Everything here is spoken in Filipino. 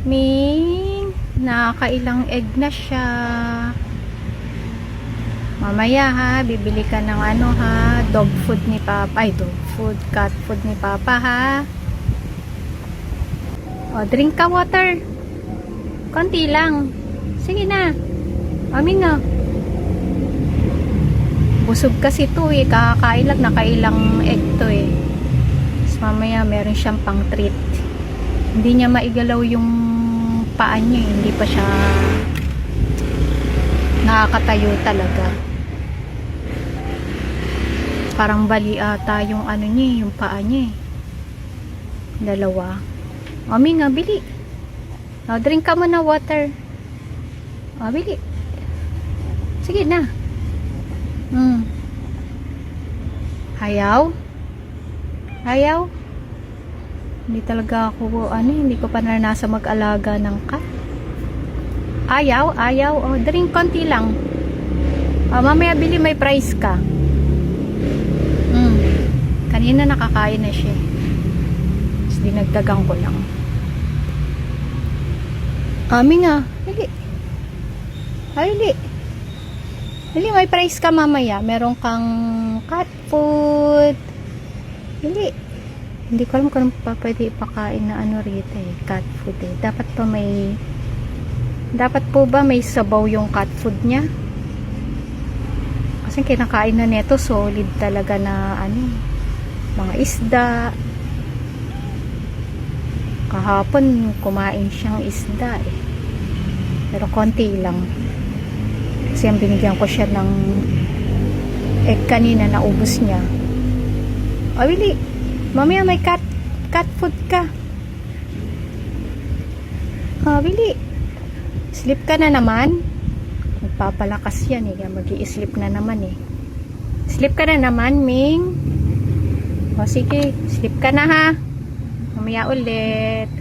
Ming, nakakailang egg na siya. Mamaya ha, bibili ka ng ano ha, dog food ni Papa. Ay, dog food, cat food ni Papa ha. O, drink ka water. Konti lang. Sige na. Amin na. Busog kasi to eh. Kakailag, nakailang egg to eh. Tapos mamaya meron siyang pang treat. Hindi niya maigalaw yung paa niya eh. Hindi pa siya nakakatayo talaga. Parang bali ata yung ano niya, yung paa niya eh. Dalawa. Mami nga, bili. O, drink ka muna water. O, bili. Sige na. Ayaw? Ayaw? Hindi talaga ako, hindi ko pa naranasan mag-alaga ng cat. Ayaw? Ayaw? O, drink konti lang. O, mamaya bili, may price ka. Kanina nakakain na siya. Tapos dinagdagan ko lang. Ami nga. Dali. Dali. Dali, may price ka mamaya. Meron kang cat food. Dali. Hindi ko alam kung pwede ipakain na ano rito eh. Cat food eh. Dapat po ba may sabaw yung cat food niya? Kasi kinakain na neto solid talaga na ano, mga isda. Kahapon kumain siyang isda eh. Pero konti lang. Kasi ang binigyan ko siya ng egg kanina, naubos niya. O, Willie, mamaya may cat food ka. O, Willie, sleep ka na naman. Magpapalakas yan eh. Mag-i-sleep na naman eh. Sleep ka na naman, Ming. O sige, sleep ka na ha. Mamaya ulit.